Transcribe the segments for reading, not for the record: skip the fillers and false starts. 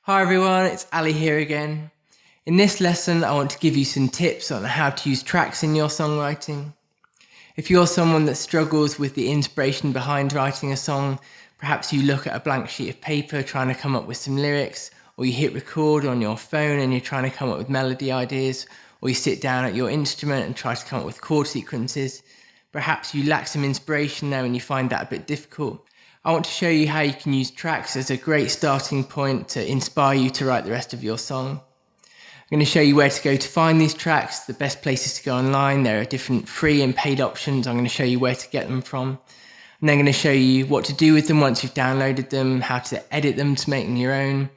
Hi everyone, it's Ali here again. In this lesson, I want to give you some tips on how to use tracks in your songwriting. If you're someone that struggles with the inspiration behind writing a song, perhaps you look at a blank sheet of paper trying to come up with some lyrics, or you hit record on your phone and you're trying to come up with melody ideas, or you sit down at your instrument and try to come up with chord sequences. Perhaps you lack some inspiration now and you find that a bit difficult. I want to show you how you can use tracks as a great starting point to inspire you to write the rest of your song. I'm going to show you where to go to find these tracks, the best places to go online. There are different free and paid options. I'm going to show you where to get them from. I'm then going to show you what to do with them once you've downloaded them, how to edit them to make them your own,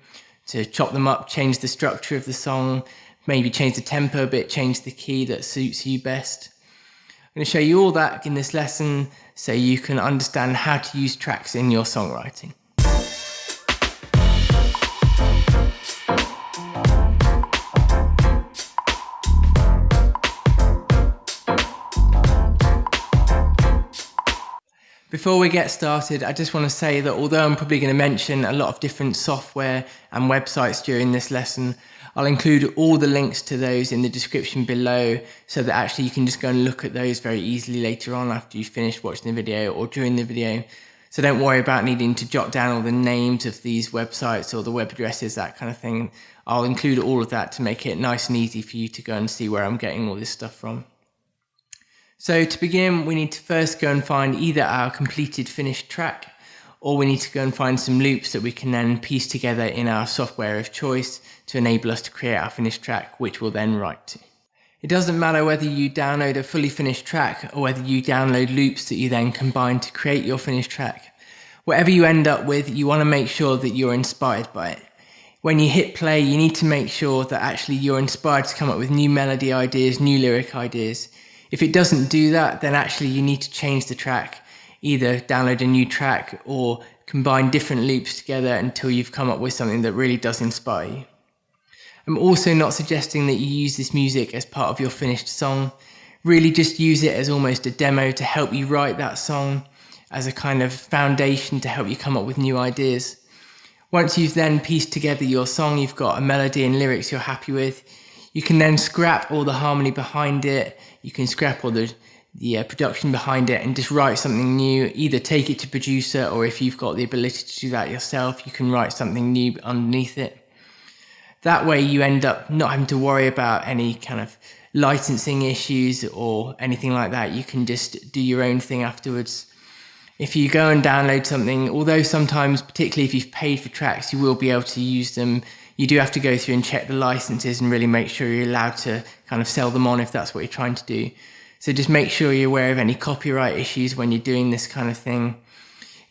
to chop them up, change the structure of the song, maybe change the tempo a bit, change the key that suits you best. I'm going to show you all that in this lesson so you can understand how to use tracks in your songwriting. Before we get started, I just want to say that although I'm probably going to mention a lot of different software and websites during this lesson, I'll include all the links to those in the description below so that actually you can just go and look at those very easily later on after you've finished watching the video or during the video. So don't worry about needing to jot down all the names of these websites or the web addresses, that kind of thing. I'll include all of that to make it nice and easy for you to go and see where I'm getting all this stuff from. So to begin, we need to first go and find either our completed finished track, or we need to go and find some loops that we can then piece together in our software of choice to enable us to create our finished track, which we'll then write to. It doesn't matter whether you download a fully finished track or whether you download loops that you then combine to create your finished track. Whatever you end up with, you want to make sure that you're inspired by it. When you hit play, you need to make sure that actually you're inspired to come up with new melody ideas, new lyric ideas. If it doesn't do that, then actually you need to change the track. Either download a new track or combine different loops together until you've come up with something that really does inspire you. I'm also not suggesting that you use this music as part of your finished song. Really just use it as almost a demo to help you write that song, as a kind of foundation to help you come up with new ideas. Once you've then pieced together your song, you've got a melody and lyrics you're happy with, you can then scrap all the harmony behind it, you can scrap all the production behind it and just write something new. Either take it to producer, or if you've got the ability to do that yourself, you can write something new underneath it. That way you end up not having to worry about any kind of licensing issues or anything like that. You can just do your own thing afterwards. If you go and download something, although sometimes, particularly if you've paid for tracks, you will be able to use them, you do have to go through and check the licenses and really make sure you're allowed to kind of sell them on if that's what you're trying to do. So just make sure you're aware of any copyright issues when you're doing this kind of thing.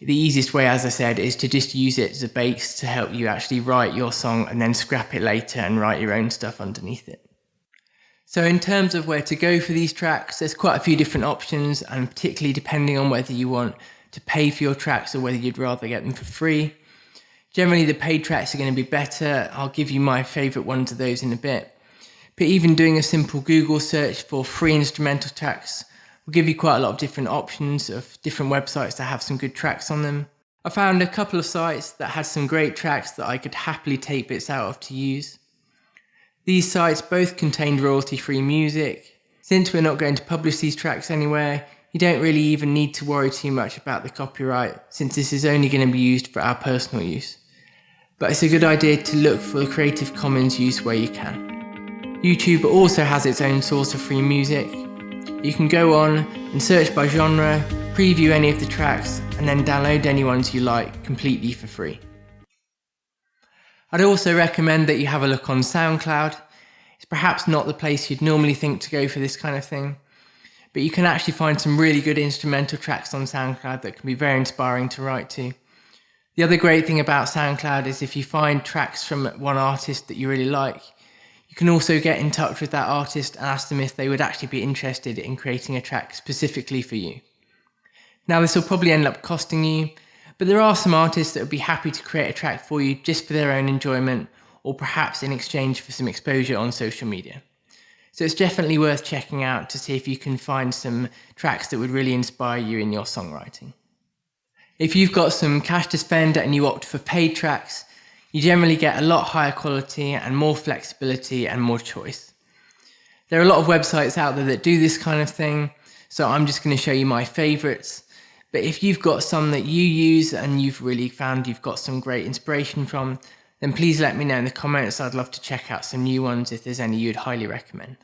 The easiest way, as I said, is to just use it as a base to help you actually write your song and then scrap it later and write your own stuff underneath it. So in terms of where to go for these tracks, there's quite a few different options, and particularly depending on whether you want to pay for your tracks or whether you'd rather get them for free. Generally the paid tracks are going to be better. I'll give you my favourite ones of those in a bit. But even doing a simple Google search for free instrumental tracks will give you quite a lot of different options of different websites that have some good tracks on them. I found a couple of sites that had some great tracks that I could happily take bits out of to use. These sites both contained royalty-free music. Since we're not going to publish these tracks anywhere, you don't really even need to worry too much about the copyright, since this is only going to be used for our personal use. But it's a good idea to look for the Creative Commons use where you can. YouTube also has its own source of free music. You can go on and search by genre, preview any of the tracks, and then download any ones you like completely for free. I'd also recommend that you have a look on SoundCloud. It's perhaps not the place you'd normally think to go for this kind of thing, but you can actually find some really good instrumental tracks on SoundCloud that can be very inspiring to write to. The other great thing about SoundCloud is if you find tracks from one artist that you really like, you can also get in touch with that artist and ask them if they would actually be interested in creating a track specifically for you. Now this will probably end up costing you, but there are some artists that would be happy to create a track for you just for their own enjoyment, or perhaps in exchange for some exposure on social media. So it's definitely worth checking out to see if you can find some tracks that would really inspire you in your songwriting. If you've got some cash to spend and you opt for paid tracks, You generally get a lot higher quality and more flexibility and more choice. There are a lot of websites out there that do this kind of thing, so I'm just going to show you my favorites. But if you've got some that you use and you've really found you've got some great inspiration from, then please let me know in the comments. I'd love to check out some new ones if there's any you'd highly recommend.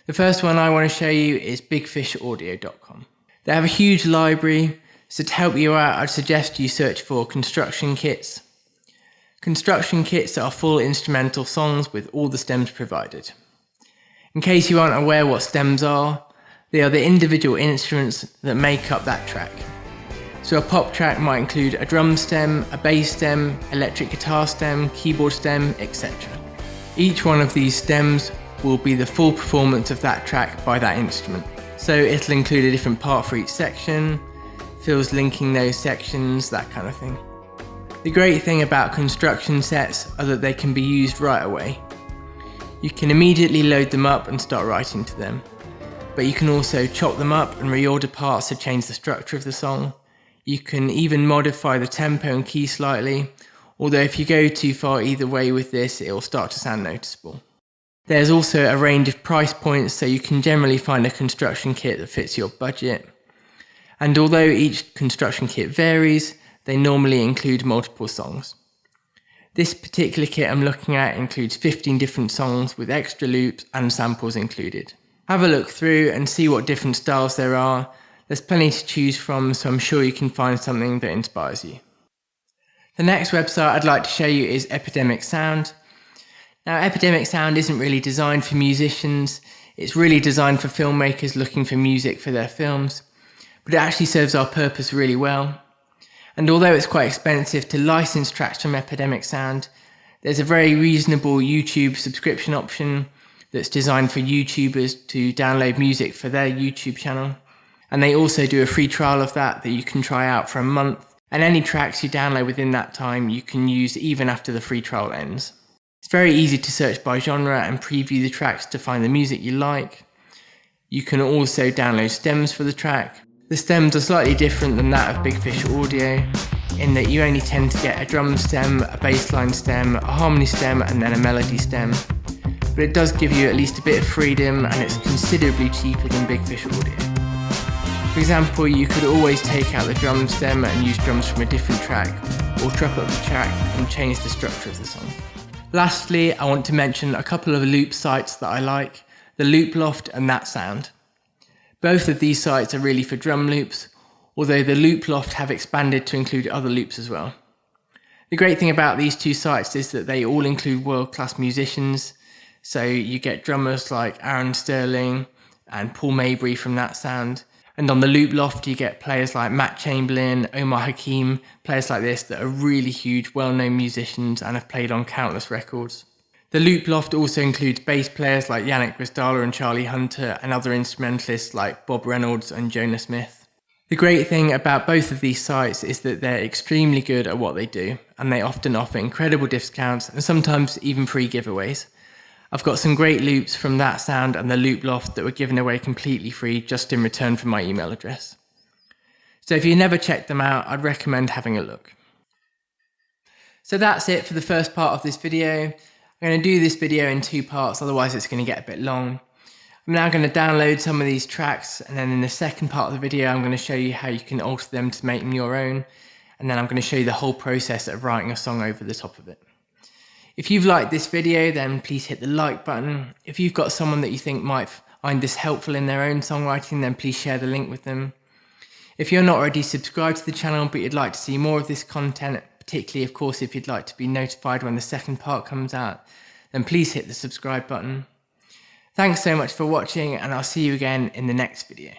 The first one I want to show you is bigfishaudio.com. They have a huge library, so to help you out, I'd suggest you search for construction kits. Construction kits are full instrumental songs with all the stems provided. In case you aren't aware what stems are, they are the individual instruments that make up that track. So a pop track might include a drum stem, a bass stem, electric guitar stem, keyboard stem, etc. Each one of these stems will be the full performance of that track by that instrument. So it'll include a different part for each section, fills linking those sections, that kind of thing. The great thing about construction sets are that they can be used right away. You can immediately load them up and start writing to them, but you can also chop them up and reorder parts to change the structure of the song. You can even modify the tempo and key slightly, although if you go too far either way with this, it will start to sound noticeable. There's also a range of price points, so you can generally find a construction kit that fits your budget. And although each construction kit varies, they normally include multiple songs. This particular kit I'm looking at includes 15 different songs with extra loops and samples included. Have a look through and see what different styles there are. There's plenty to choose from, so I'm sure you can find something that inspires you. The next website I'd like to show you is Epidemic Sound. Now, Epidemic Sound isn't really designed for musicians, it's really designed for filmmakers looking for music for their films, but it actually serves our purpose really well. And although it's quite expensive to license tracks from Epidemic Sound, there's a very reasonable YouTube subscription option that's designed for YouTubers to download music for their YouTube channel. And they also do a free trial of that you can try out for a month. And any tracks you download within that time you can use even after the free trial ends. It's very easy to search by genre and preview the tracks to find the music you like. You can also download stems for the track. The stems are slightly different than that of Big Fish Audio, in that you only tend to get a drum stem, a bass line stem, a harmony stem, and then a melody stem. But it does give you at least a bit of freedom, and it's considerably cheaper than Big Fish Audio. For example, you could always take out the drum stem and use drums from a different track, or chop up the track and change the structure of the song. Lastly, I want to mention a couple of loop sites that I like, the Loop Loft and That Sound. Both of these sites are really for drum loops, although the Loop Loft have expanded to include other loops as well. The great thing about these two sites is that they all include world-class musicians, so you get drummers like Aaron Sterling and Paul Mabry from That Sound, and on the Loop Loft you get players like Matt Chamberlain, Omar Hakim, players like this that are really huge, well-known musicians and have played on countless records. The Loop Loft also includes bass players like Yannick Grisdala and Charlie Hunter, and other instrumentalists like Bob Reynolds and Jonah Smith. The great thing about both of these sites is that they're extremely good at what they do, and they often offer incredible discounts and sometimes even free giveaways. I've got some great loops from That Sound and the Loop Loft that were given away completely free just in return for my email address. So if you've never checked them out, I'd recommend having a look. So that's it for the first part of this video. I'm going to do this video in two parts, otherwise it's going to get a bit long. I'm now going to download some of these tracks, and then in the second part of the video I'm going to show you how you can alter them to make them your own, and then I'm going to show you the whole process of writing a song over the top of it. If you've liked this video, then please hit the like button. If you've got someone that you think might find this helpful in their own songwriting, then please share the link with them. If you're not already subscribed to the channel but you'd like to see more of this content, particularly of course if you'd like to be notified when the second part comes out, then please hit the subscribe button. Thanks so much for watching, and I'll see you again in the next video.